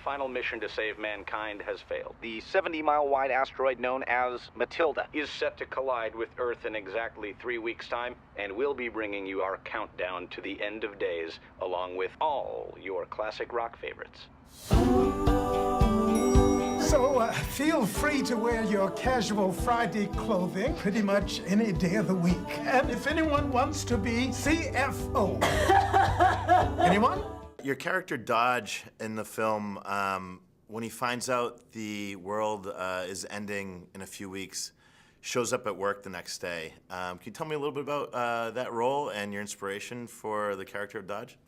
final mission to save mankind has failed. The 70-mile-wide asteroid known as Matilda Is set to collide with Earth in exactly 3 weeks' time, and we'll be bringing you our countdown to the end of days, along with all your classic rock favorites. So feel free to wear your casual Friday clothing pretty much any day of the week. And if anyone wants to be CFO. Anyone? Your character Dodge in the film, when he finds out the world is ending in a few weeks, shows up at work the next day. Can you tell me a little bit about that role and your inspiration for the character of Dodge?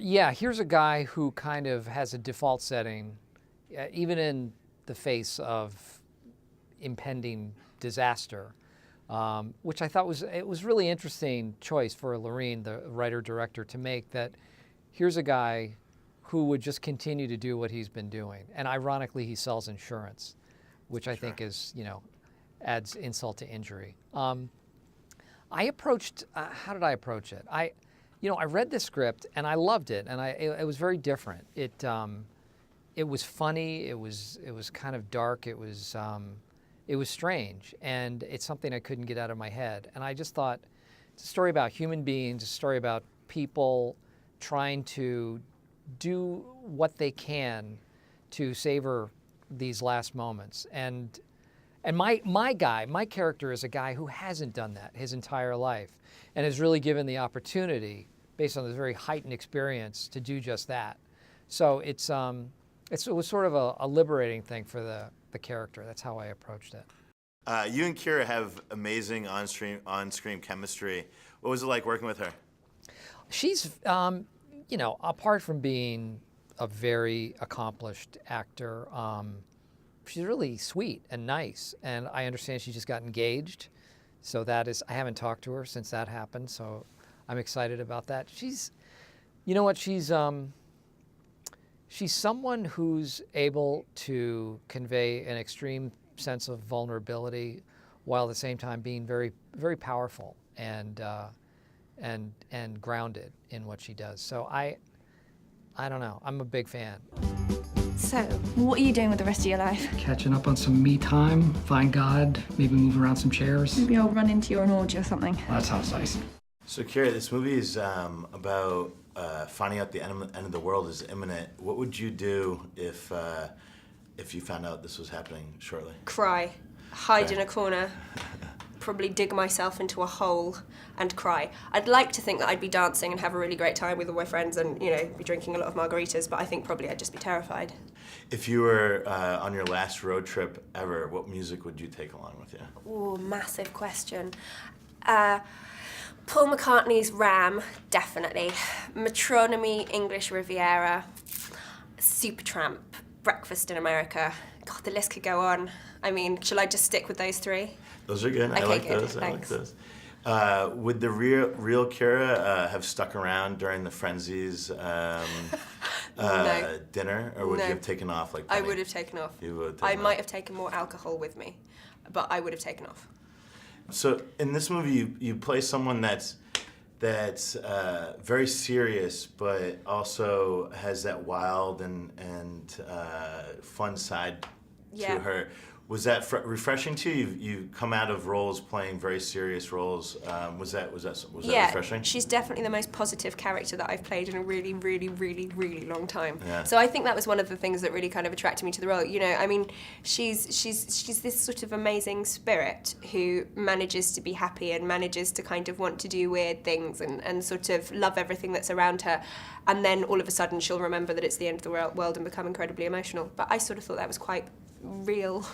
Yeah, here's a guy who kind of has a default setting, even in the face of impending disaster, which I thought was really interesting choice for Lorene, the writer-director, to make, that here's a guy who would just continue to do what he's been doing. And ironically, he sells insurance, which I think is, adds insult to injury. I approached, how did I approach it? I read the script and I loved it, and it was very different. It was funny. It was kind of dark. It was strange, and it's something I couldn't get out of my head. And I just thought it's a story about human beings, a story about people trying to do what they can to savor these last moments. And my character is a guy who hasn't done that his entire life, and is really given the opportunity, based on this very heightened experience, to do just that. So it was sort of a liberating thing for the character. That's how I approached it. You and Kira have amazing on-screen chemistry. What was it like working with her? She's, apart from being a very accomplished actor, she's really sweet and nice. And I understand she just got engaged. So I haven't talked to her since that happened. So I'm excited about that. She's someone who's able to convey an extreme sense of vulnerability while at the same time being very, very powerful and grounded in what she does. So I don't know. I'm a big fan. So, what are you doing with the rest of your life? Catching up on some me time, find God, maybe move around some chairs. Maybe I'll run into you on an orgy or something. Well, that sounds nice. So, Kira, this movie is about finding out the end of the world is imminent. What would you do if you found out this was happening shortly? Cry. Hide in a corner. Probably dig myself into a hole and cry. I'd like to think that I'd be dancing and have a really great time with all my friends and, be drinking a lot of margaritas, but I think probably I'd just be terrified. If you were on your last road trip ever, what music would you take along with you? Ooh, massive question. Paul McCartney's Ram, definitely. Metronomy, English Riviera. Supertramp, Breakfast in America. God, the list could go on. I mean, shall I just stick with those three? Those are good. Okay, I like good. those. Thanks. I like those. Would the real Kira have stuck around during the Frenzies No. dinner, or would No. you have taken off like I Penny? would have taken off. You would have I taken might off. have taken more alcohol with me, but I would have taken off. So in this movie, you play someone that's very serious, but also has that wild and fun side Yeah. to her. Was that refreshing to you? You come out of roles playing very serious roles. Was that refreshing? She's definitely the most positive character that I've played in a really, really, really, really long time. Yeah. So I think that was one of the things that really kind of attracted me to the role. I mean, she's this sort of amazing spirit who manages to be happy and manages to kind of want to do weird things and sort of love everything that's around her. And then all of a sudden she'll remember that it's the end of the world and become incredibly emotional. But I sort of thought that was quite real.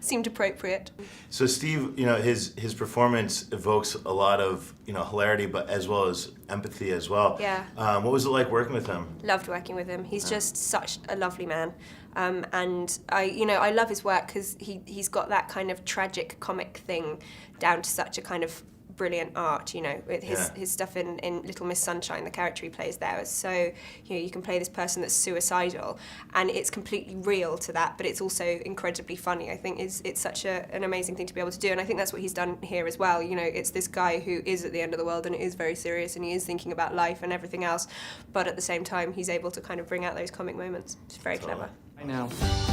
Seemed appropriate. So Steve, his performance evokes a lot of hilarity, but as well as empathy as well. Yeah. What was it like working with him? Loved working with him. He's just such a lovely man, and I love his work because he's got that kind of tragic comic thing down to such a kind of brilliant art, you know, with his stuff in Little Miss Sunshine, the character he plays there is so, you know, you can play this person that's suicidal, and it's completely real to that, but it's also incredibly funny. I think it's such an amazing thing to be able to do, and I think that's what he's done here as well. You know, it's this guy who is at the end of the world, and it is very serious, and he is thinking about life and everything else, but at the same time, he's able to kind of bring out those comic moments. It's very clever. I know.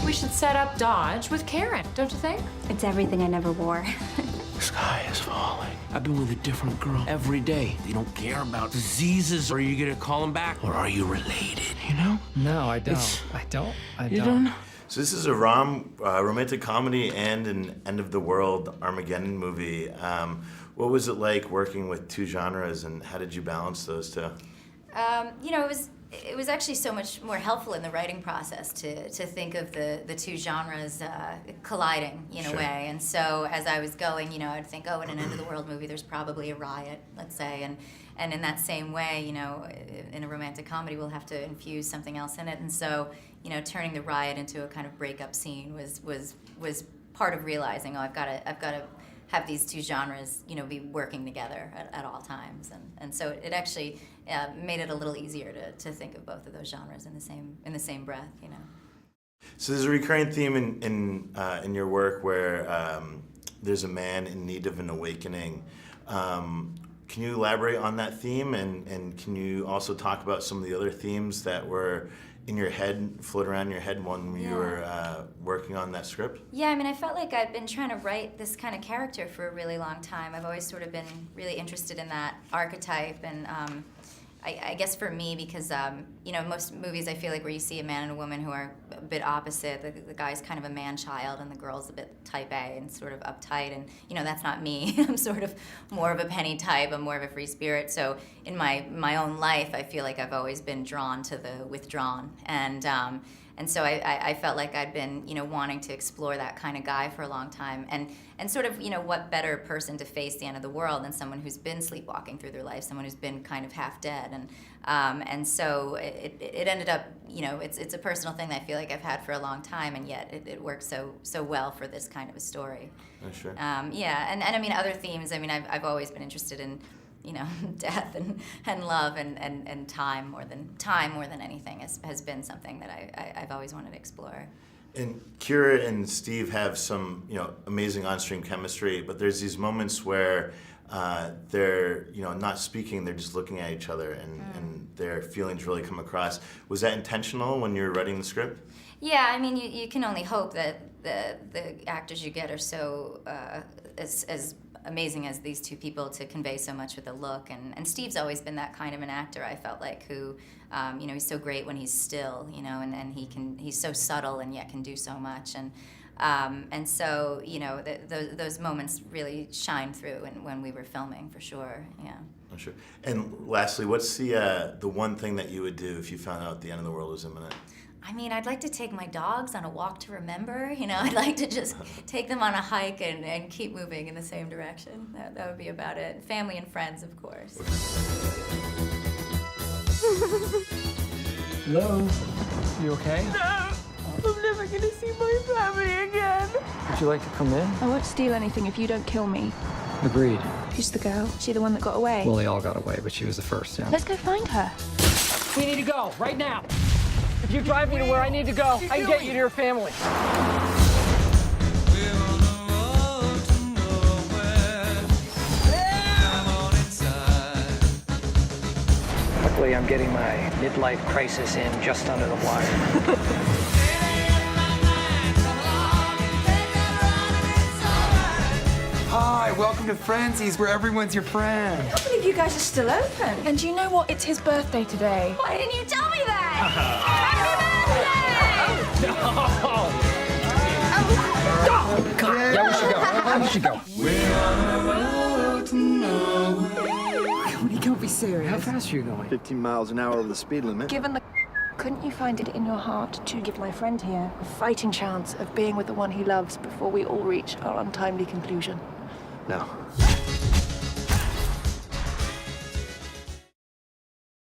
We should set up Dodge with Karen, don't you think? It's everything I never wore. The sky is falling. I've been with a different girl every day. They don't care about diseases. Are you gonna call them back, or are you related? You know? No, I don't. You don't? So this is a romantic comedy and an end-of-the-world Armageddon movie. What was it like working with two genres, and how did you balance those two? You know, it was actually so much more helpful in the writing process to think of the two genres colliding in a way. And so as I was going, you know, I'd think, oh, in an end-of-the-world movie, there's probably a riot, let's say, and in that same way, you know, in a romantic comedy, we'll have to infuse something else in it. And so, you know, turning the riot into a kind of breakup scene was part of realizing, oh, I've got to have these two genres, you know, be working together at all times, and so it actually made it a little easier to think of both of those genres in the same breath, you know. So there's a recurring theme in your work where there's a man in need of an awakening. Can you elaborate on that theme, and can you also talk about some of the other themes that were in your head, float around in your head when you were working on that script? Yeah, I mean, I felt like I'd been trying to write this kind of character for a really long time. I've always sort of been really interested in that archetype, and I guess for me, because you know, most movies I feel like where you see a man and a woman who are a bit opposite, the guy's kind of a man-child and the girl's a bit type A and sort of uptight, and you know, that's not me. I'm sort of more of a Penny type. I'm more of a free spirit. So in my own life, I feel like I've always been drawn to the withdrawn, and so I felt like I'd been, you know, wanting to explore that kind of guy for a long time, and sort of, you know, what better person to face the end of the world than someone who's been sleepwalking through their life, someone who's been kind of half dead, and so it ended up, you know, it's a personal thing that I feel like I've had for a long time, and yet it works so well for this kind of a story. Oh, sure. Yeah, and I mean, other themes. I mean, I've always been interested in, you know, death and love and time more than anything has been something that I've always wanted to explore. And Kira and Steve have some, you know, amazing on-screen chemistry, but there's these moments where they're, you know, not speaking, they're just looking at each other, and their feelings really come across. Was that intentional when you were writing the script? Yeah, I mean, you can only hope that the actors you get are so as amazing as these two people to convey so much with a look, and Steve's always been that kind of an actor, I felt like, who, you know, he's so great when he's still, you know, and he's so subtle and yet can do so much, and so, you know, those moments really shine through when we were filming, for sure. Yeah. Oh, sure. And lastly, what's the one thing that you would do if you found out the end of the world was imminent? I mean, I'd like to take my dogs on a walk to remember. You know, I'd like to just take them on a hike and keep moving in the same direction. That would be about it. Family and friends, of course. Hello? You okay? No! I'm never gonna see my family again. Would you like to come in? I won't steal anything if you don't kill me. Agreed. Who's the girl? She the one that got away? Well, they all got away, but she was the first, yeah. Let's go find her. We need to go, right now. If you drive me to where I need to go, I can get you to your family. Luckily, I'm getting my midlife crisis in just under the wire. Hi, welcome to Frenzies, where everyone's your friend. I can't believe you guys are still open. And do you know what? It's his birthday today. Why didn't you tell me that? No! Oh, God. Yeah, we should go. We should go. We're on the road to You can't be serious. How fast are you going? 15 miles an hour over the speed limit. Given the... Couldn't you find it in your heart to give my friend here a fighting chance of being with the one he loves before we all reach our untimely conclusion? No.